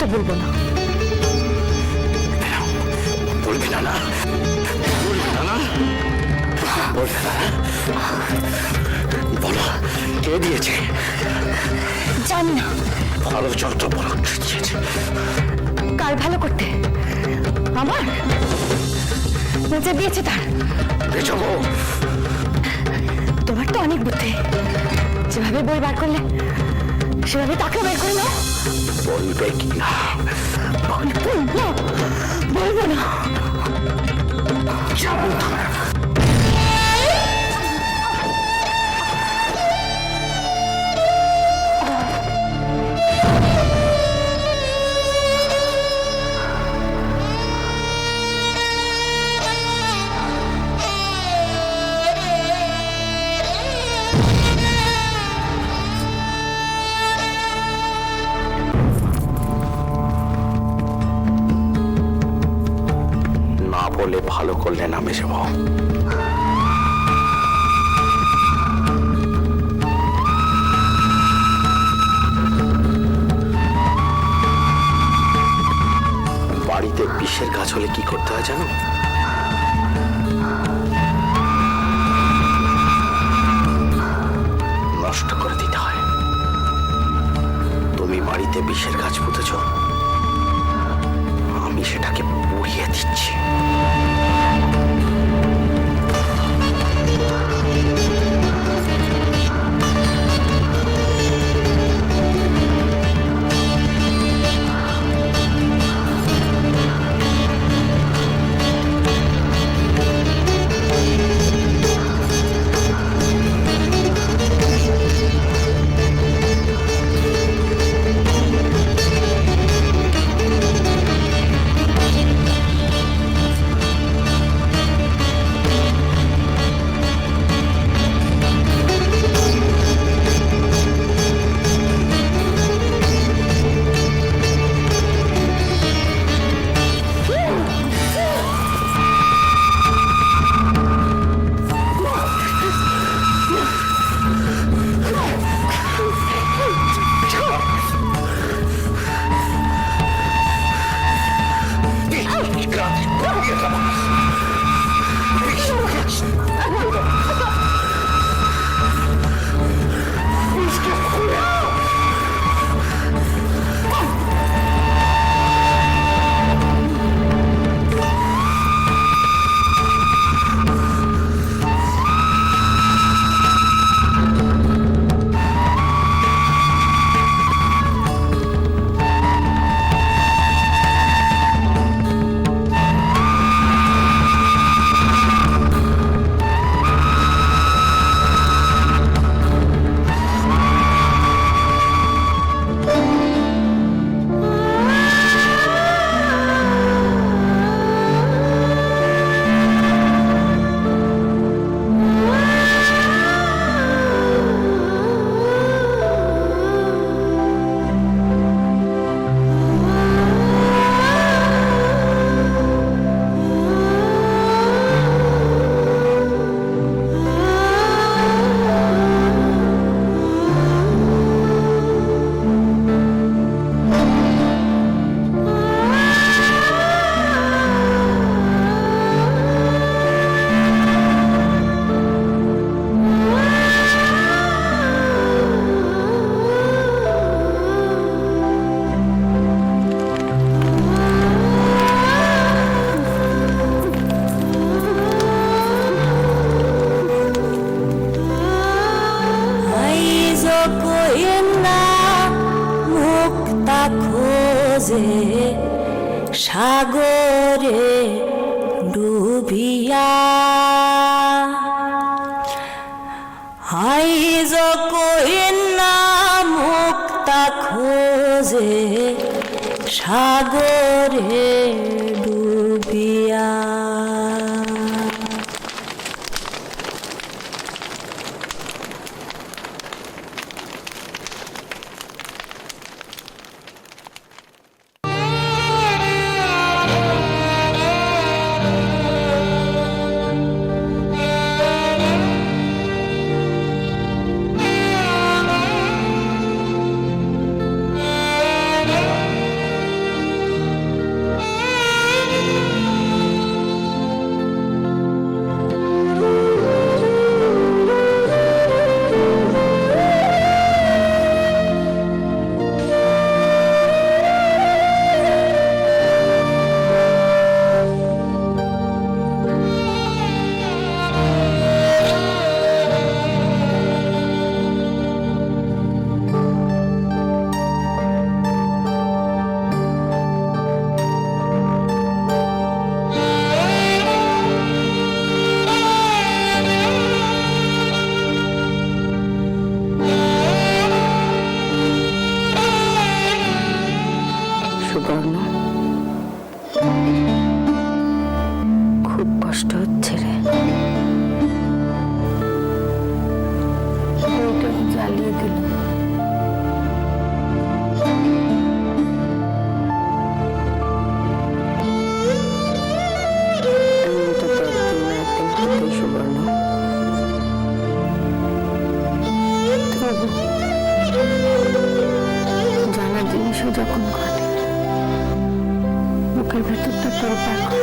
তো বলবো না। বলবি না? না বলবি না? না বলবি না? বলো, কে দিয়েছে? জানি না। ভালো যত বড় দিয়েছে। কার ভালো করতে? আমার যে দিয়েছে তার। বেচবো। তোমার তো অনেক বুদ্ধি, যেভাবে বই বার করলে সেভাবে তাকেও বের করে নাও। বলবে কি না? বলবো না, বলবো না। না বলে ভালো করলে না মেজবো। বাড়িতে বিষের গাছ হলে কি করতে হয় জানো? নষ্ট করে দিতে হয়। তুমি বাড়িতে বিষের গাছ পুঁতেছ, আমি সেটাকে পুড়িয়ে দিচ্ছি। সাগরে ডুবিয়া আইজ কইনা মুক্তা খোঁজে সাগরে ডুবিয়া। ঋতুপর্ণ, খুব কষ্ট হচ্ছে রে। ওইটা জ্বালিয়ে দিল। এমনটা তো একদিন না একদিন হতেই সুবর্ণ। তবু জানার জিনিসও যখন ঘটে, বুকের ভেতরটা তোড়পাড় করে।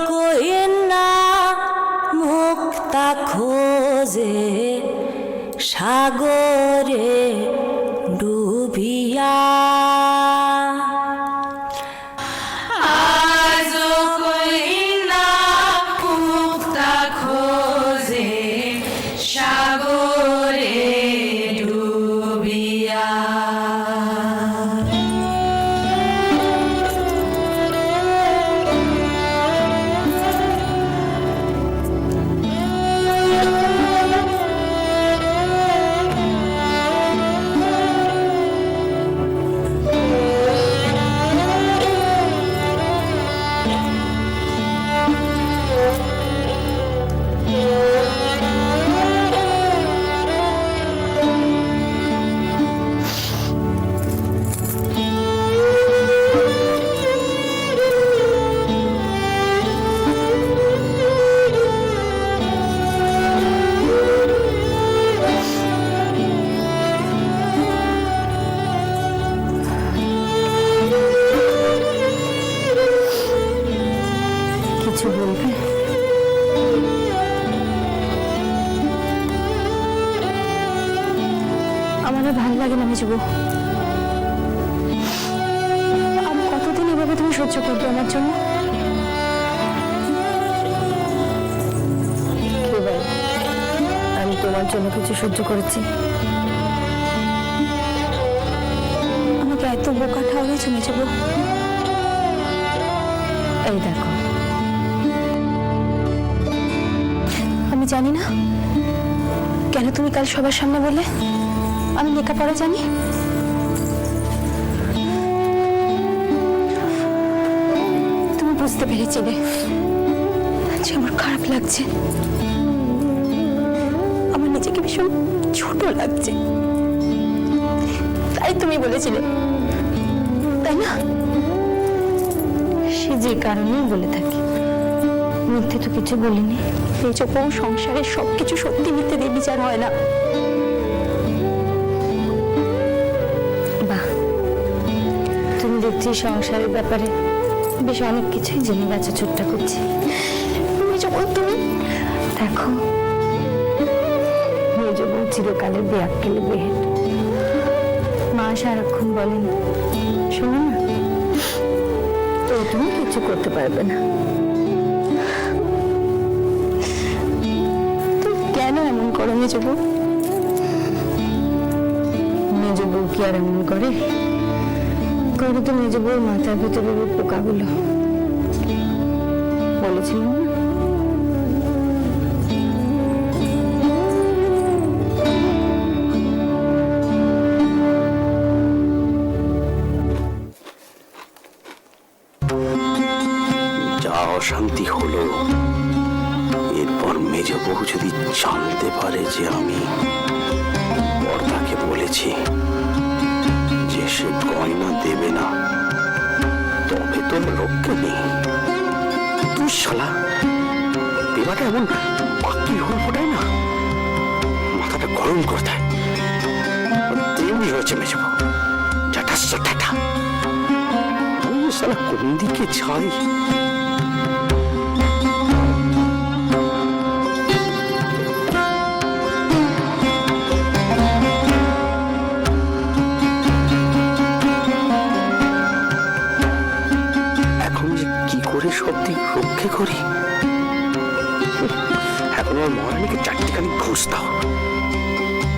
কইনা মুক্তা খোঁজে সাগরে ডুবিয়া আজ কইনা মুক্তা খোঁজে সাগরে ডুবিয়া কিছু বলবে? আমার আর ভালো লাগে না মেজবু। আমি কতদিন এভাবে তুমি সহ্য করবে আমার জন্য? কে বলে আমি তোমার জন্য কিছু সহ্য করেছি? আমাকে এত বোকা ঠাউরেছো মেজবু। এই দেখো, আমি জানি না কেন তুমি কাল সবার সামনে বললে আমি লেখাপড়া জানি। তুমি বুঝতে পেরেছি রে, যে আমার খারাপ লাগছে, আমার নিজেকে ভীষণ ছোট লাগছে। তাই তুমি বলেছিলে, তাই না? সে যে কারণেই বলে থাকি, মিথ্যে তো কিছু বলিনি। এই যে বউ সংসারের সবকিছু সত্যি মিথ্যে দিয়ে বিচার হয় না। বাহ, তুমি দেখছি সংসারের ব্যাপারে বেশ অনেক কিছুই জেনে গেছো। ছোট্টা করছি তুমি যখন তুমি দেখো, মেজ বউ চিরকালের বেয়াক্কেলে বেহেট। মা সারাক্ষণ বলেন, শোনো না, তো তুমি কিছু করতে পারবে না। তুমি কেন এমন করো মেজ বউ? মেজ বউ কি আর এমন করে? করে তো মেজ বউর মাথার ভিতরে পোকাগুলো। বলেছিলাম না? যা অশান্তি হলো, এরপর মেজ বউ যদি জানতে পারে যে আমি বড়দাকে বলেছি যে সে গয়না দেবে না, তবে তো রক্ষে নেই। তুই শালা বিবাহটা এমন বাকি হল ফোটায় না, মাথাটা গরম করে দেয়। তেমনি হয়েছে মেজ বউ, ঠাটা ঠাটা। আমি শালা কোন দিকে যাই? সব দিক রক্ষে করি। এখন আমার মহারানীকে চারটিখানি ঘুষ দাও।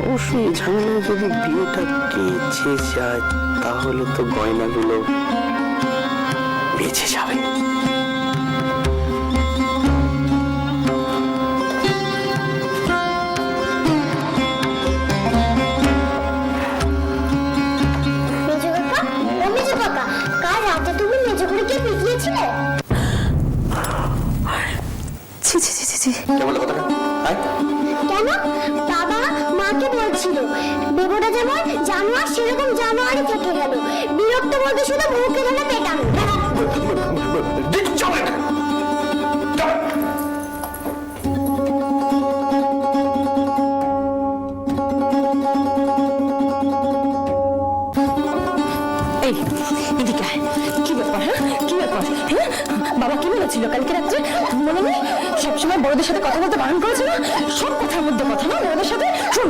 অবশ্যই এই ঝামেলায় যদি বিয়েটা কেচে যায়, তাহলে তো গয়নাগুলো বেঁচে যাবে। কাল রাতে তুমি মেজো করে কে পিটিয়েছিলে? কেন বাবা মাকে বলছিল দেবটা যেমন জানোয়ার সেরকম জানোয়ারই থেকে গেল, বিরক্ত বলতে শুধু মুখে ধরে পেটানো। এই এদিকে আয়। কি ব্যাপার? হ্যাঁ, কি ব্যাপার? হ্যাঁ, বাবা কি বলেছিল কালকে রাত্রে? মনে নেই? সবসময় বড়দের সাথে কথা বলতে বারণ করেছে না? সব কথার মধ্যে কথা না বড়দের সাথে। শোন,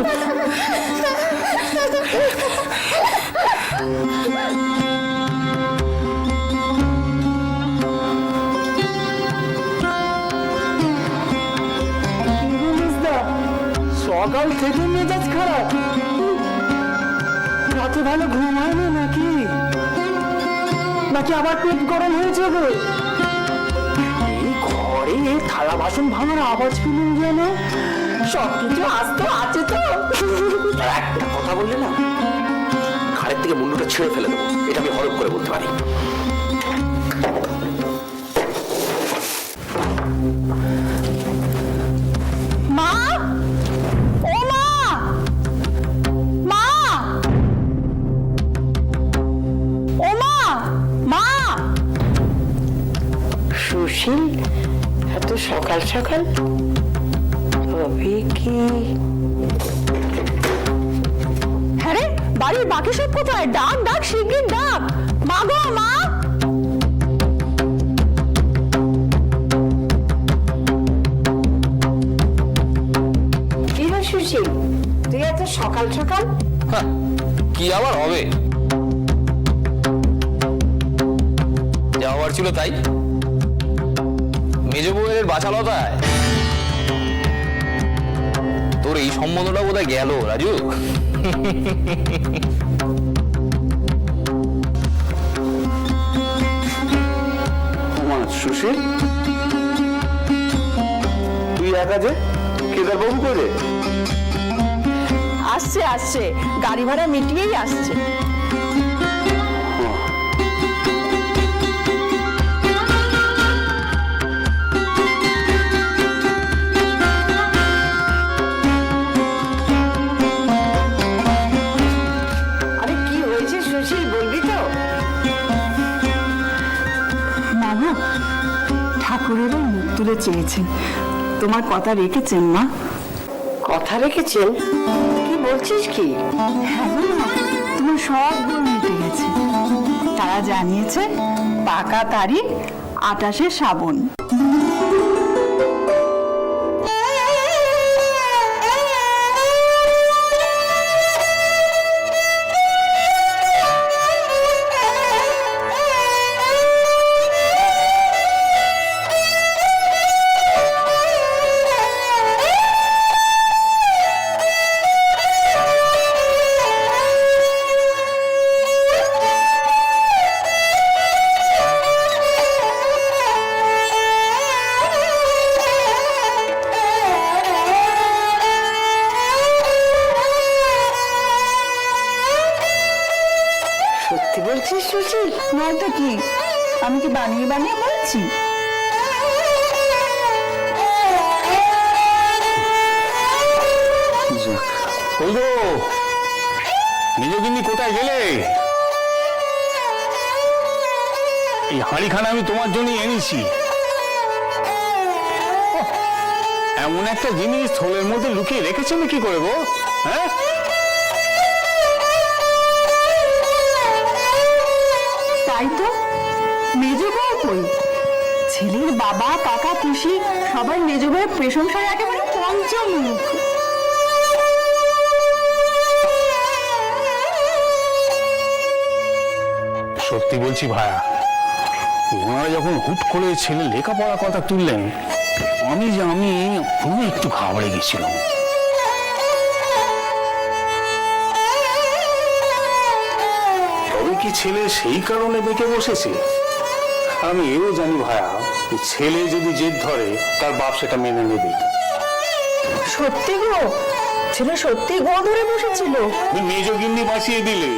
সকাল থেকে মেজাজ খারাপ, রাতে ভালো ঘুম হয়নি নাকি? নাকি আবার পেট গরম হয়েছে গো? এই ঘরে থালা বাসন ভাঙার আওয়াজ পেলেন যেন। সবকিছু আস্ত আছে তো? একটা কথা বললে না, ঘাড়ের থেকে মুন্ডুটা ছিঁড়ে ফেলে দেবো। এটা আমি হরফ করে বলতে পারি। মা, ও মা, মা, ও মা, মা। সুশীল এত সকাল সকাল? তবে কি? হ্যাঁ রে, বাড়ির বাকি সব কোথায়? ডাক ডাক, শিগগির ডাক। মা গো, মা। কি হয় সুশীল, তুই এত সকাল সকাল? কি আবার হবে? যা হওয়ার ছিল তাই। মেজ বউয়ের বাছালতায় তোর এই সম্বন্ধটা বোধহয় গেল রাজু। সুশীল, তুই একা যে? কেদার বাবু করে আসছে আসছে, গাড়ি ভাড়া মিটিয়েই আসছে। গো, ঠাকুরেরও মুখ তুলে চেয়েছেন, তোমার কথা রেখেছেন মা। কথা রেখেছেন? কি বলছিস কি? হ্যাঁ গো মা, তোমার সব ভুল মিটে গেছে। তারা জানিয়েছে পাকা তারিখ 28শে শ্রাবণ। সত্যি বলছিস সুশীল? নয়তো কি, আমি কি বানিয়ে বানিয়ে বলছি? ওই গো, নিজগিন্নি কোথায় গেলে? এই হাঁড়িখানা আমি তোমার জন্য এনেছি। ওহ, এমন একটা জিনিস থলের মধ্যে লুকিয়ে রেখেছো কি করে গো? হ্যাঁ, তাই তো, মেজো বউ কই? ছেলের বাবা, কাকা, পিসি সবাই মেজো বউয়ের প্রশংসায় একেবারে পঞ্চমুখ। সত্যি বলছি ভায়া, ওনারা যখন হুট করে ছেলে লেখাপড়ার কথা তুললেন, আমি একটু ঘাবড়ে গেছিলাম। তবে কি ছেলে সেই কারণে বেঁকে বসেছে? আমি এও জানি ভায়া, ছেলে যদি জেদ ধরে তার বাপ সেটা মেনে নেবে। সত্যি গো, ছেলে সত্যি গো ধরে বসেছিল। মেজো গিন্নি বাঁচিয়ে দিলে।